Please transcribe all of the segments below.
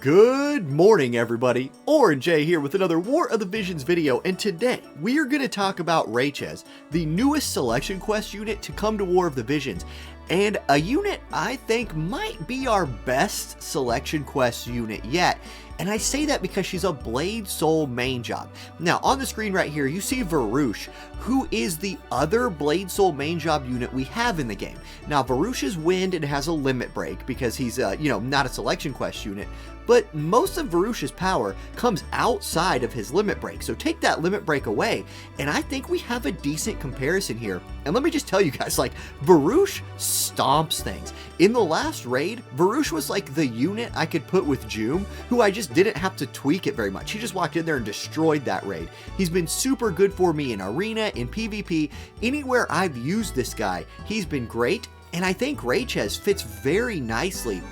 Good morning, everybody. Orange Jay here with another War of the Visions video, and today we are going to talk about Raychese, the newest selection quest unit to come to War of the Visions, and a unit I think might be our best selection quest unit yet. And I say that because she's a Blade Soul main job. Now, on the screen right here, you see Varouche, who is the other Blade Soul main job unit we have in the game. Now, Varouche is wind and has a limit break because he's, not a selection quest unit, but most of Varouche's power comes outside of his limit break. So take that limit break away, and I think we have a decent comparison here. And let me just tell you guys, like, Varouche stomps things. In the last raid, Varouche was like the unit I could put with Joom, who I just didn't have to tweak it very much. He just walked in there and destroyed that raid. He's been super good for me in Arena, in PvP, anywhere I've used this guy, he's been great. And I think Raychese fits very nicely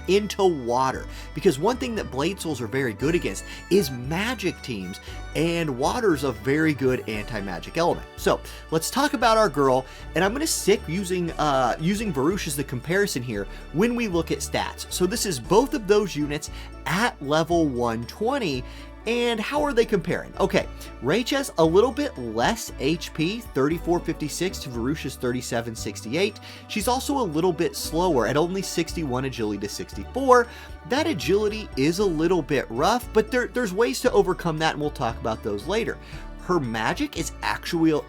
into water, because one thing that Blade Souls are very good against is magic teams, and water's a very good anti-magic element. So let's talk about our girl, and I'm going to stick using Varouche as the comparison here when we look at stats. So this is both of those units at level 120. And how are they comparing? Okay, Raychese a little bit less HP, 3456 to Varouche's 3768. She's also a little bit slower at only 61 agility to 64. That agility is a little bit rough, but there's ways to overcome that, and we'll talk about those later. Her magic is actually a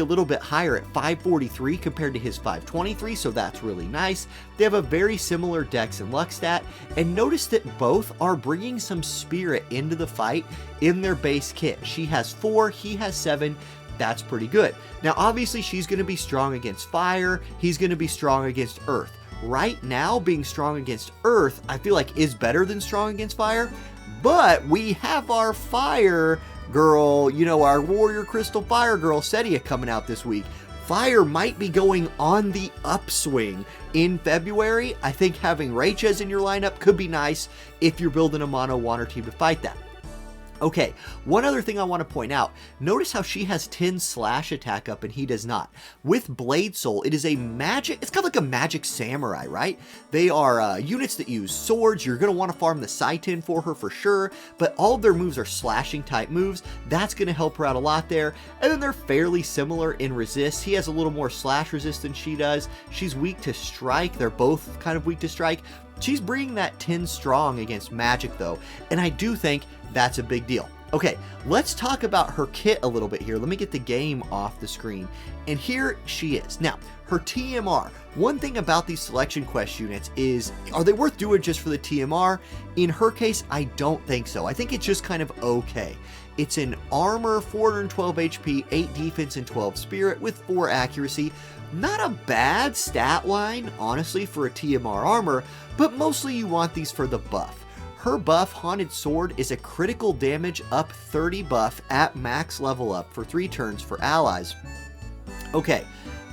little bit higher at 543 compared to his 523, so that's really nice. They have a very similar dex and luck stat, and notice that both are bringing some spirit into the fight in their base kit. She has 4, he has 7. That's pretty good. Now, obviously, she's going to be strong against fire. He's going to be strong against earth. Right now, being strong against earth, I feel like is better than strong against fire. But we have our fire girl, our warrior crystal fire girl, Setia, coming out this week. Fire might be going on the upswing in February. I think having Raychese in your lineup could be nice if you're building a mono water team to fight that. Okay, one other thing I want to point out, notice how she has 10 slash attack up and he does not. With Blade Soul, it is a magic, it's kind of like a magic samurai, right? They are units that use swords. You're going to want to farm the Saitin for her for sure, but all of their moves are slashing type moves. That's going to help her out a lot there. And then they're fairly similar in resist. He has a little more slash resist than she does. She's weak to strike. They're both kind of weak to strike. She's bringing that 10 strong against magic though, and I do think that's a big deal. Okay, let's talk about her kit a little bit here. Let me get the game off the screen, and here she is. Now, her TMR. One thing about these selection quest units is, are they worth doing just for the TMR? In her case, I don't think so. I think it's just kind of okay. It's an armor, 412 HP, 8 defense, and 12 spirit with 4 accuracy. Not a bad stat line, honestly, for a TMR armor, but mostly you want these for the buff. Her buff, Haunted Sword, is a critical damage up 30 buff at max level up for 3 turns for allies. Okay,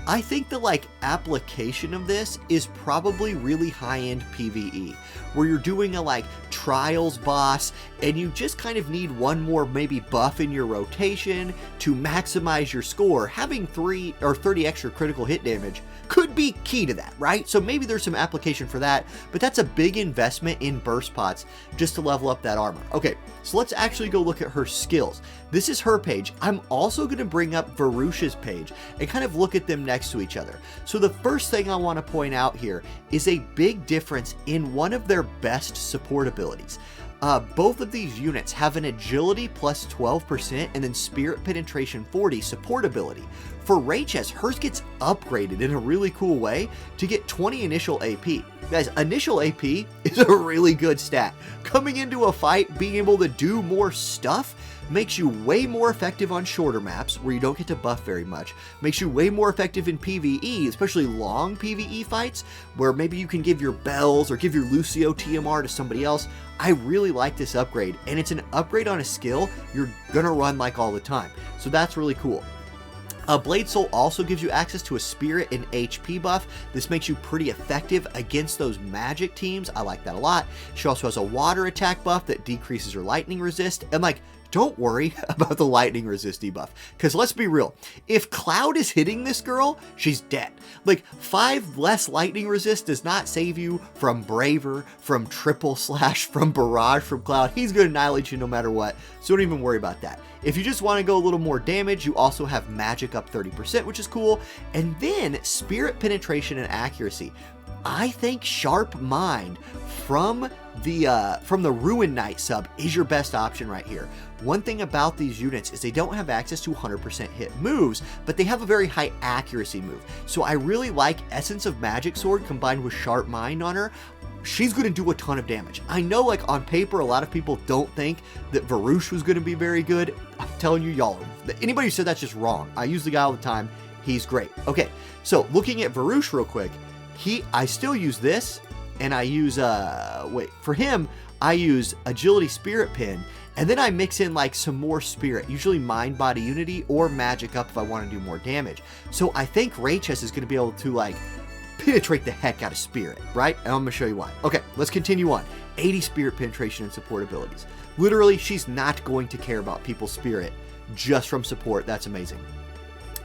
I think the application of this is probably really high-end PvE, where you're doing a trials boss and you just kind of need one more maybe buff in your rotation to maximize your score. Having 3 or 30 extra critical hit damage could be key to that, right? So maybe there's some application for that, but that's a big investment in burst pots just to level up that armor. Okay, so let's actually go look at her skills. This is her page. I'm also going to bring up Varouche's page and kind of look at them next to each other. So the first thing I want to point out here is a big difference in one of their best support abilities. Both of these units have an agility plus 12% and then spirit penetration 40 support ability. For Raychese, hers gets upgraded in a really cool way to get 20 initial AP. Guys, initial AP is a really good stat. Coming into a fight, being able to do more stuff makes you way more effective on shorter maps where you don't get to buff very much. Makes you way more effective in PvE, especially long PvE fights where maybe you can give your bells or give your Lucio TMR to somebody else. I really like this upgrade, and it's an upgrade on a skill you're gonna run all the time. So that's really cool. Blade Soul also gives you access to a spirit and HP buff. This makes you pretty effective against those magic teams. I like that a lot. She also has a water attack buff that decreases her lightning resist, and don't worry about the lightning resist debuff. Because let's be real, if Cloud is hitting this girl, she's dead. Like 5 less lightning resist does not save you from Braver, from Triple Slash, from Barrage, from Cloud. He's going to annihilate you no matter what, so don't even worry about that. If you just want to go a little more damage, you also have magic up 30%, which is cool. And then spirit penetration and accuracy. I think Sharp Mind from the Ruin Knight sub is your best option right here. One thing about these units is they don't have access to 100% hit moves, but they have a very high accuracy move. So I really like Essence of Magic Sword combined with Sharp Mind on her. She's going to do a ton of damage. I know, like, on paper, a lot of people don't think that Varouche was going to be very good. I'm telling you, y'all, anybody who said that's just wrong. I use the guy all the time. He's great. Okay, so looking at Varouche real quick, I still use this, and I use, for him, I use Agility Spirit Pin, and then I mix in, like, some more Spirit, usually Mind Body Unity or Magic Up if I want to do more damage. So I think Raychese is going to be able to, like, penetrate the heck out of Spirit, right? And I'm going to show you why. Okay, let's continue on. 80 Spirit penetration and support abilities. Literally, she's not going to care about people's Spirit just from support. That's amazing.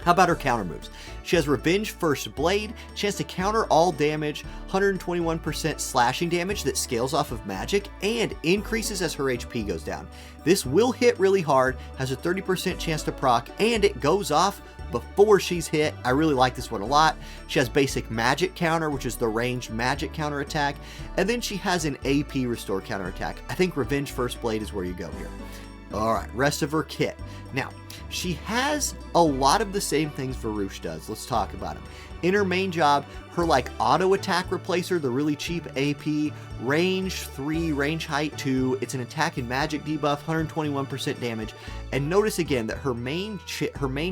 How about her counter moves? She has Revenge First Blade, chance to counter all damage, 121% slashing damage that scales off of magic, and increases as her HP goes down. This will hit really hard, has a 30% chance to proc, and it goes off before she's hit. I really like this one a lot. She has basic magic counter, which is the ranged magic counter attack, and then she has an AP restore counter attack. I think Revenge First Blade is where you go here. Alright, rest of her kit. Now, she has a lot of the same things Varouche does. Let's talk about them. In her main job, her like auto attack replacer, the really cheap AP, range 3, range height 2, it's an attack and magic debuff, 121% damage. And notice again that her main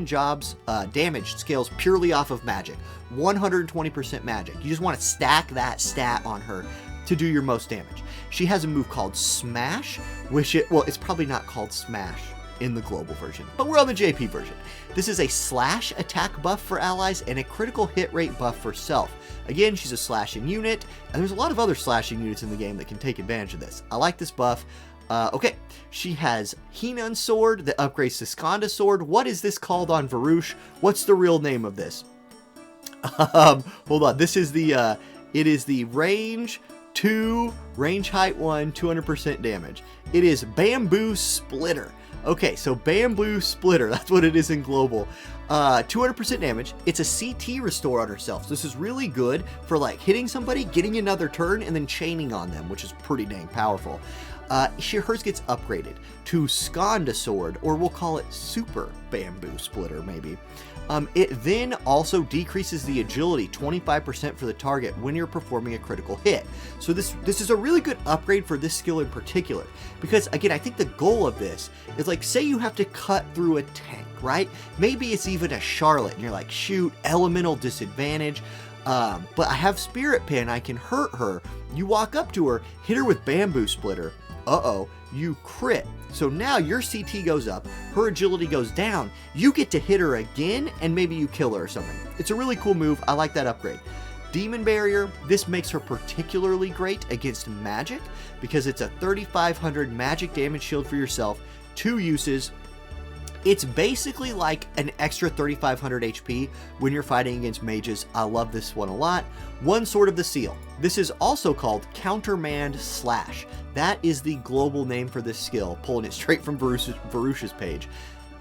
job's damage scales purely off of magic, 120% magic. You just want to stack that stat on her to do your most damage. She has a move called Smash, which it's probably not called Smash in the global version, but we're on the JP version. This is a slash attack buff for allies and a critical hit rate buff for self. Again, she's a slashing unit, and there's a lot of other slashing units in the game that can take advantage of this. I like this buff. Okay, she has Hinan Sword that upgrades to Skanda Sword. What is this called on Varouche? What's the real name of this? Hold on. This is the, it is the range 2, range height 1, 200% damage. It is Bamboo Splitter. Okay, so Bamboo Splitter, that's what it is in global. 200% damage. It's a CT restore on herself. So this is really good for like hitting somebody, getting another turn, and then chaining on them, which is pretty dang powerful. Hers gets upgraded to Skanda Sword, or we'll call it Super Bamboo Splitter, maybe. It then also decreases the agility 25% for the target when you're performing a critical hit. So this is a really good upgrade for this skill in particular, because again, I think the goal of this is like, say you have to cut through a tank, right? Maybe it's even a Charlotte and you're like, shoot, elemental disadvantage, but I have Spirit Pin, I can hurt her. You walk up to her, hit her with Bamboo Splitter, you crit. So now your CT goes up, her agility goes down, you get to hit her again, and maybe you kill her or something. It's a really cool move. I like that upgrade. Demon Barrier, this makes her particularly great against magic because it's a 3500 magic damage shield for yourself, 2 uses. It's basically like an extra 3500 HP when you're fighting against mages. I love this one a lot. One Sword of the Seal. This is also called Countermand Slash. That is the global name for this skill, pulling it straight from Varouche's page.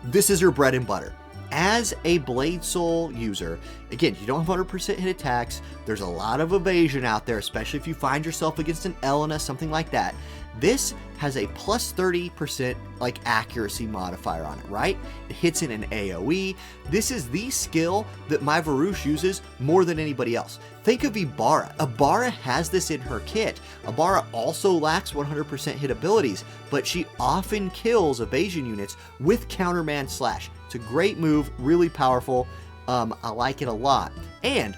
This is your bread and butter. As a Blade Soul user, again, you don't have 100% hit attacks. There's a lot of evasion out there, especially if you find yourself against an Elena, something like that. This has a plus 30% like accuracy modifier on it, right? It hits in an AoE. This is the skill that my Varouche uses more than anybody else. Think of Ibarra. Ibarra has this in her kit. Ibarra also lacks 100% hit abilities, but she often kills evasion units with Countermand Slash. It's a great move, really powerful. I like it a lot. And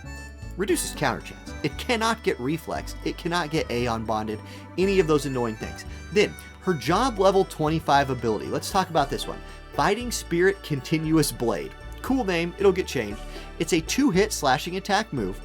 reduces counter chance. It cannot get reflex. It cannot get Aeon bonded. Any of those annoying things. Then, her job level 25 ability. Let's talk about this one. Fighting Spirit Continuous Blade. Cool name. It'll get changed. It's a 2-hit slashing attack move.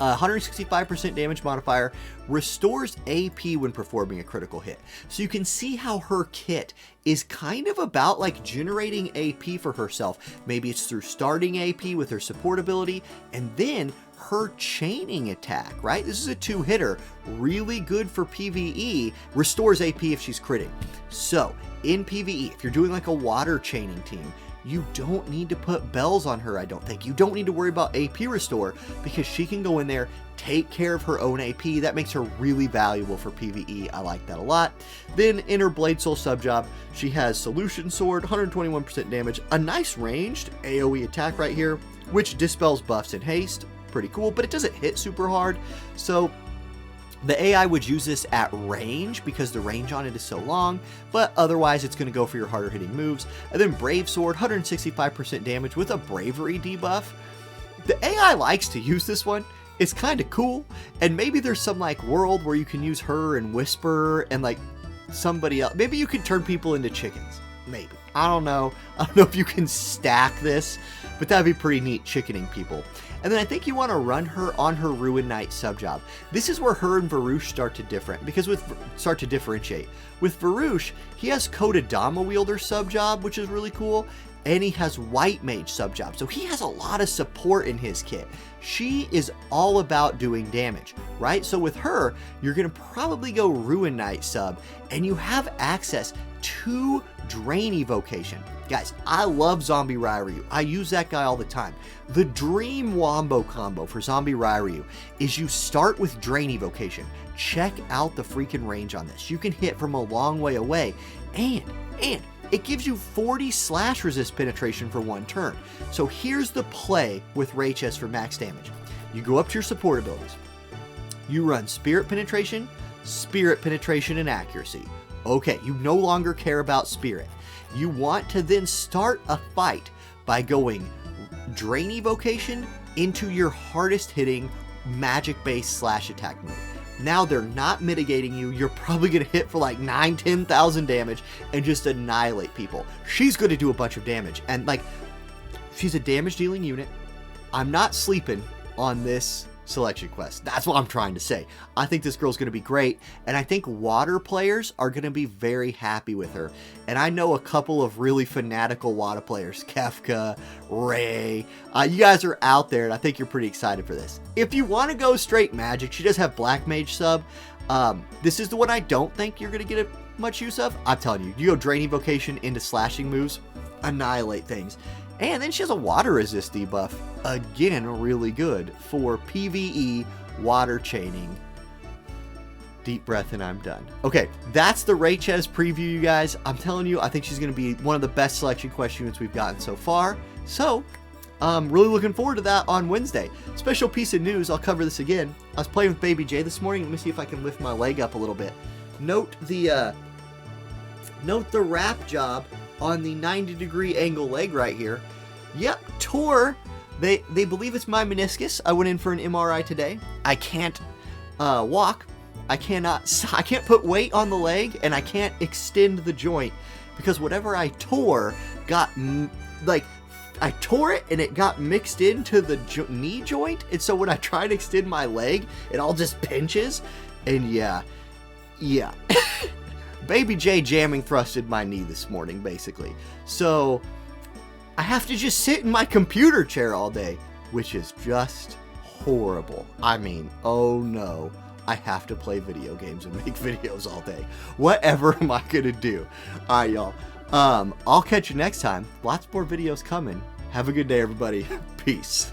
165% damage modifier, restores AP when performing a critical hit. So you can see how her kit is kind of about like generating AP for herself. Maybe it's through starting AP with her support ability and then her chaining attack, right? This is a 2-hitter, really good for PvE, restores AP if she's critting. So in PvE, if you're doing like a water chaining team, you don't need to put bells on her, I don't think. You don't need to worry about AP restore because she can go in there, take care of her own AP. That makes her really valuable for PvE. I like that a lot. Then in her Blade Soul subjob, she has Solution Sword, 121% damage, a nice ranged AoE attack right here, which dispels buffs and haste. Pretty cool, but it doesn't hit super hard. So the AI would use this at range because the range on it is so long, but otherwise it's going to go for your harder hitting moves. And then Brave Sword, 165% damage with a Bravery debuff. The AI likes to use this one. It's kind of cool, and maybe there's some like world where you can use her and Whisper and like somebody else. Maybe you can turn people into chickens. Maybe. I don't know. I don't know if you can stack this, but that'd be pretty neat, chickening people. And then I think you want to run her on her Ruin Knight subjob. This is where her and Varouche start to differentiate. With Varouche, he has Kodadama Wielder subjob, which is really cool, and he has White Mage subjob, so he has a lot of support in his kit. She is all about doing damage, right? So with her, you're going to probably go Ruin Knight sub, and you have access to Drain Evocation. Guys, I love Zombie Ryu. I use that guy all the time. The dream wombo combo for Zombie Ryu is you start with Drain Evocation. Check out the freaking range on this. You can hit from a long way away, and it gives you 40 slash resist penetration for 1 turn. So here's the play with Raychese for max damage. You go up to your support abilities. You run Spirit Penetration, and Accuracy. Okay, you no longer care about Spirit. You want to then start a fight by going Drain Evocation into your hardest hitting magic-based slash attack move. Now they're not mitigating you. You're probably going to hit for like 9,000-10,000 damage and just annihilate people. She's going to do a bunch of damage. And like, she's a damage dealing unit. I'm not sleeping on this selection quest. That's what I'm trying to say. I think this girl's going to be great, and I think water players are going to be very happy with her. And I know a couple of really fanatical water players, Kefka, Ray. You guys are out there, and I think you're pretty excited for this. If you want to go straight magic, she does have Black Mage sub. This is the one I don't think you're going to get much use of. I'm telling you, you go Drain Evocation into slashing moves, annihilate things. And then she has a water resist debuff. Again, really good for PvE water chaining. Deep breath and I'm done. Okay, that's the Raychese preview, you guys. I'm telling you, I think she's going to be one of the best selection quest units we've gotten so far. So, I'm really looking forward to that on Wednesday. Special piece of news, I'll cover this again. I was playing with Baby Jayy this morning. Let me see if I can lift my leg up a little bit. Note the wrap job on the 90-degree angle leg right here. Yep, tore. They believe it's my meniscus. I went in for an MRI today. I can't walk. I can't put weight on the leg, and I can't extend the joint because whatever I tore got I tore it and it got mixed into the knee joint, and so when I try to extend my leg, it all just pinches, and yeah. Baby Jayy jamming thrusted my knee this morning, basically. So I have to just sit in my computer chair all day, which is just horrible. I mean, oh no, I have to play video games and make videos all day. Whatever am I gonna do? All right, y'all. I'll catch you next time. Lots more videos coming. Have a good day, everybody. Peace.